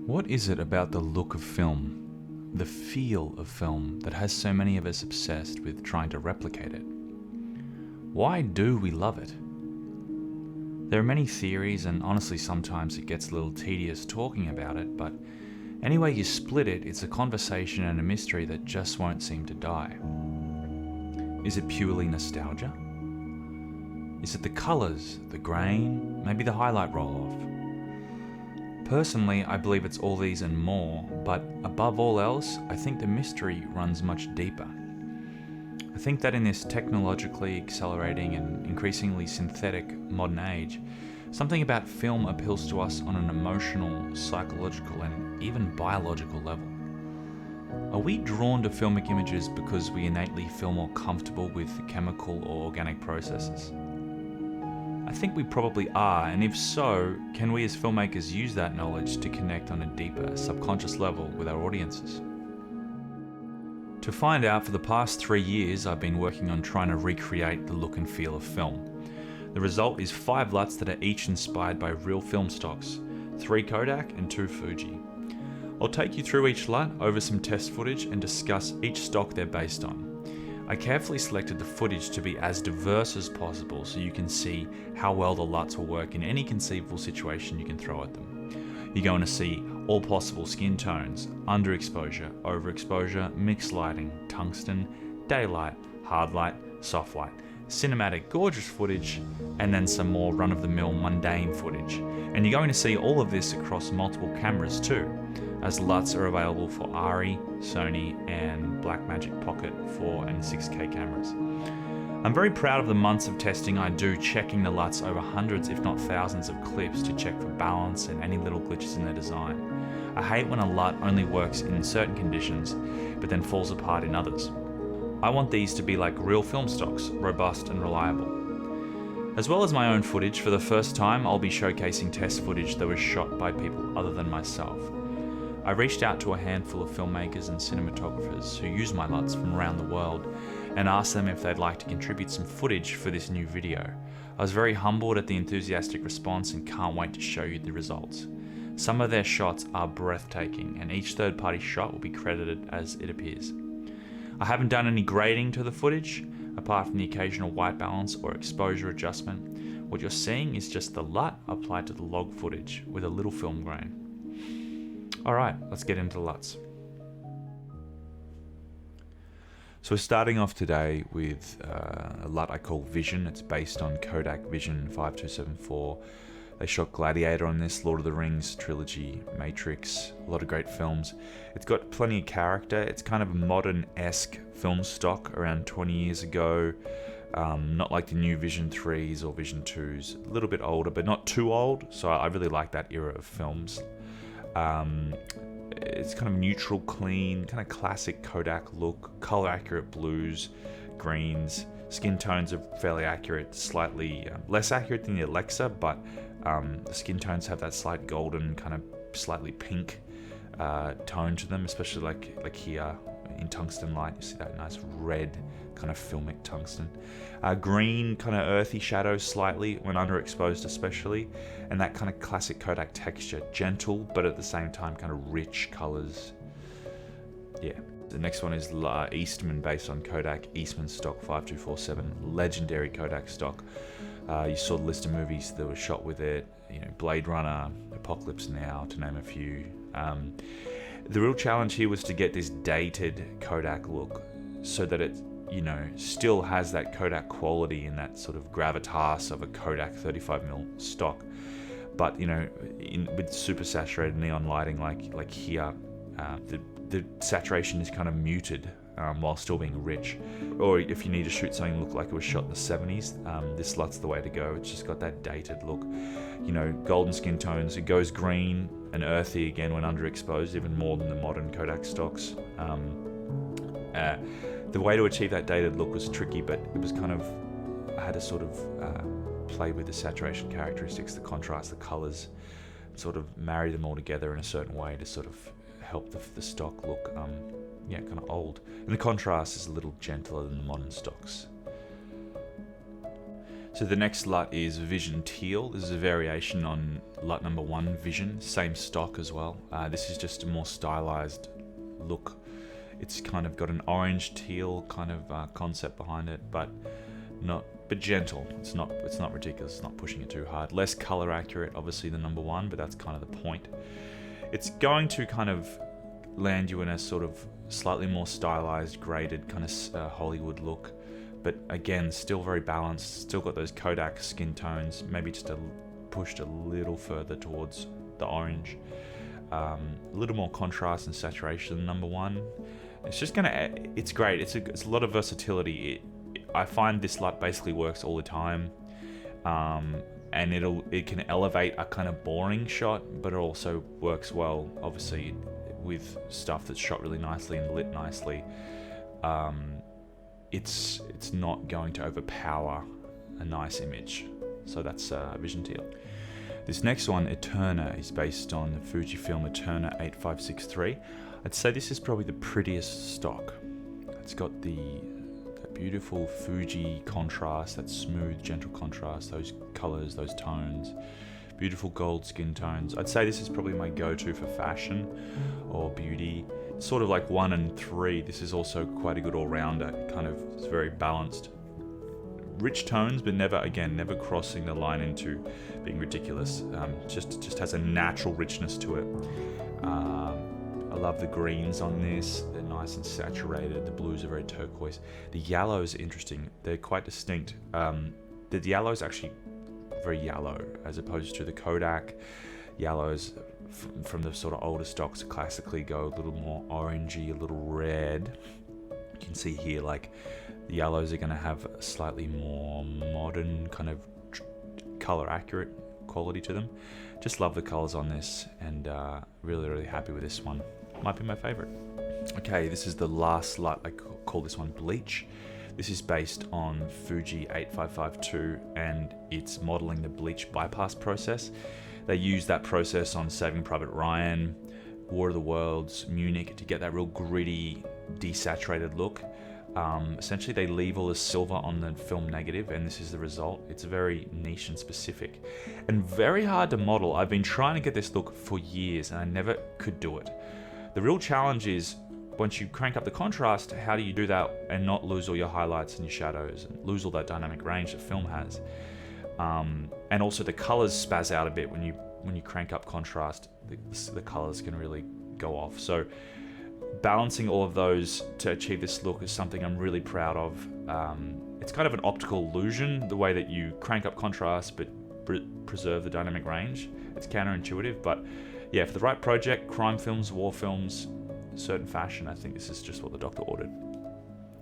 What is it about the look of film, the feel of film, that has so many of us obsessed with trying to replicate it? Why do we love it? There are many theories, and honestly sometimes it gets a little tedious talking about it, but any way you split it, it's a conversation and a mystery that just won't seem to die. Is it purely nostalgia? Is it the colours, the grain, maybe the highlight roll-off? Personally, I believe it's all these and more, but above all else, I think the mystery runs much deeper. I think that in this technologically accelerating and increasingly synthetic modern age, something about film appeals to us on an emotional, psychological, and even biological level. Are we drawn to filmic images because we innately feel more comfortable with chemical or organic processes? I think we probably are, and if so, can we as filmmakers use that knowledge to connect on a deeper, subconscious level with our audiences? To find out, for the past 3 years I've been working on trying to recreate the look and feel of film. The result is 5 LUTs that are each inspired by real film stocks, 3 Kodak and 2 Fuji. I'll take you through each LUT, over some test footage, and discuss each stock they're based on. I carefully selected the footage to be as diverse as possible so you can see how well the LUTs will work in any conceivable situation you can throw at them. You're going to see all possible skin tones, underexposure, overexposure, mixed lighting, tungsten, daylight, hard light, soft light, cinematic gorgeous footage, and then some more run-of-the-mill mundane footage. And you're going to see all of this across multiple cameras too, as LUTs are available for ARRI, Sony, and BlackMagic Pocket 4 and 6K cameras. I'm very proud of the months of testing I do checking the LUTs over hundreds if not thousands of clips to check for balance and any little glitches in their design. I hate when a LUT only works in certain conditions but then falls apart in others. I want these to be like real film stocks, robust and reliable. As well as my own footage, for the first time I'll be showcasing test footage that was shot by people other than myself. I reached out to a handful of filmmakers and cinematographers who use my LUTs from around the world and asked them if they'd like to contribute some footage for this new video. I was very humbled at the enthusiastic response and can't wait to show you the results. Some of their shots are breathtaking, and each third-party shot will be credited as it appears. I haven't done any grading to the footage, apart from the occasional white balance or exposure adjustment. What you're seeing is just the LUT applied to the log footage with a little film grain. Alright, let's get into the LUTs. So we're starting off today with a LUT I call Vision. It's based on Kodak Vision 5274. They shot Gladiator on this, Lord of the Rings trilogy, Matrix, a lot of great films. It's got plenty of character. It's kind of a modern-esque film stock around 20 years ago. Not like the new Vision 3s or Vision 2s. A little bit older, but not too old. So I really like that era of films. It's kind of neutral, clean, kind of classic Kodak look, color accurate blues, greens, skin tones are fairly accurate, slightly less accurate than the Alexa, but the skin tones have that slight golden, kind of slightly pink tone to them, especially like here in tungsten light. You see that nice red kind of filmic tungsten. Green, kind of earthy shadows slightly when underexposed especially, and that kind of classic Kodak texture, gentle but at the same time kind of rich colors. Yeah. The next one is Eastman, based on Kodak Eastman stock 5247, legendary Kodak stock. You saw the list of movies that were shot with it, you know, Blade Runner, Apocalypse Now, to name a few. The real challenge here was to get this dated Kodak look so that it, you know, still has that Kodak quality and that sort of gravitas of a Kodak 35mm stock, but you know, with super saturated neon lighting like here, the saturation is kind of muted while still being rich. Or if you need to shoot something that looked like it was shot in the 70s, this LUT's the way to go. It's just got that dated look, you know, golden skin tones. It goes green and earthy again when underexposed, even more than the modern Kodak stocks. The way to achieve that dated look was tricky, but it was kind of, I had to sort of play with the saturation characteristics, the contrast, the colors, sort of marry them all together in a certain way to sort of help the stock look kind of old. And the contrast is a little gentler than the modern stocks. So the next LUT is Vision Teal. This is a variation on LUT number 1 Vision, same stock as well. This is just a more stylized look. It's kind of got an orange teal kind of concept behind it, but gentle. It's not ridiculous. It's not pushing it too hard. Less color accurate, obviously, than number 1, but that's kind of the point. It's going to kind of land you in a sort of slightly more stylized, graded kind of Hollywood look. But again, still very balanced, still got those Kodak skin tones, maybe just pushed a little further towards the orange. A little more contrast and saturation than number 1. It's great. It's a lot of versatility. I find this LUT basically works all the time. And it can elevate a kind of boring shot, but it also works well, obviously, with stuff that's shot really nicely and lit nicely. It's not going to overpower a nice image. So that's Vision Teal. This next one, Eterna, is based on the FujiFilm Eterna 8563. I'd say this is probably the prettiest stock. It's got that beautiful Fuji contrast, that smooth, gentle contrast, those colors, those tones, beautiful gold skin tones. I'd say this is probably my go-to for fashion or beauty. Sort of like 1 and 3, this is also quite a good all-rounder. It's very balanced. Rich tones, but never crossing the line into being ridiculous. Just has a natural richness to it. I love the greens on this. They're nice and saturated. The blues are very turquoise. The yellows are interesting. They're quite distinct. The yellow's actually very yellow, as opposed to the Kodak yellows from the sort of older stocks classically go a little more orangey, a little red. You can see here, like, the yellows are going to have a slightly more modern kind of color accurate quality to them. Just love the colors on this, and really happy with this one. Might be my favorite. Okay, this is the last LUT. I call this one Bleach. This is based on Fuji 8552, and it's modeling the bleach bypass process. They use that process on Saving Private Ryan, War of the Worlds, Munich, to get that real gritty, desaturated look. Essentially, they leave all the silver on the film negative, and this is the result. It's very niche and specific, and very hard to model. I've been trying to get this look for years, and I never could do it. The real challenge is, once you crank up the contrast, how do you do that and not lose all your highlights and your shadows, and lose all that dynamic range that film has? And also the colors spaz out a bit when you crank up contrast. The colors can really go off. So balancing all of those to achieve this look is something I'm really proud of. It's kind of an optical illusion, the way that you crank up contrast but preserve the dynamic range. It's counterintuitive, but yeah, for the right project, crime films, war films, certain fashion, I think this is just what the doctor ordered.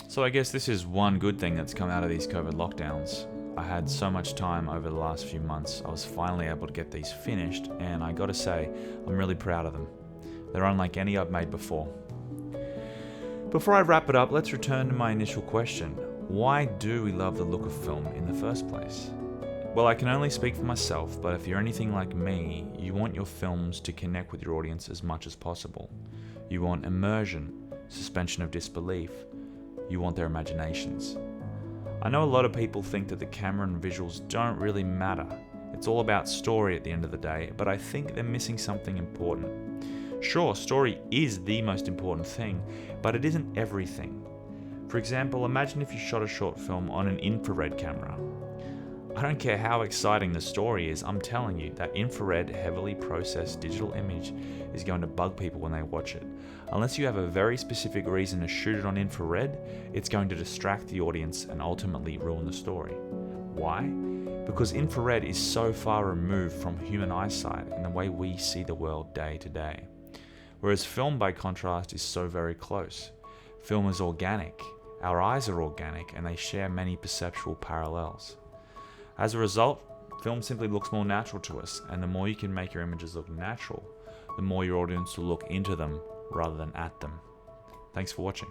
So I guess this is one good thing that's come out of these COVID lockdowns. I had so much time over the last few months. I was finally able to get these finished, and I gotta say, I'm really proud of them. They're unlike any I've made before. Before I wrap it up, let's return to my initial question. Why do we love the look of film in the first place? Well, I can only speak for myself, but if you're anything like me, you want your films to connect with your audience as much as possible. You want immersion, suspension of disbelief. You want their imaginations. I know a lot of people think that the camera and visuals don't really matter. It's all about story at the end of the day, but I think they're missing something important. Sure, story is the most important thing, but it isn't everything. For example, imagine if you shot a short film on an infrared camera. I don't care how exciting the story is, I'm telling you, that infrared, heavily processed digital image is going to bug people when they watch it. Unless you have a very specific reason to shoot it on infrared, it's going to distract the audience and ultimately ruin the story. Why? Because infrared is so far removed from human eyesight and the way we see the world day to day. Whereas film, by contrast, is so very close. Film is organic, our eyes are organic, and they share many perceptual parallels. As a result, film simply looks more natural to us, and the more you can make your images look natural, the more your audience will look into them rather than at them. Thanks for watching.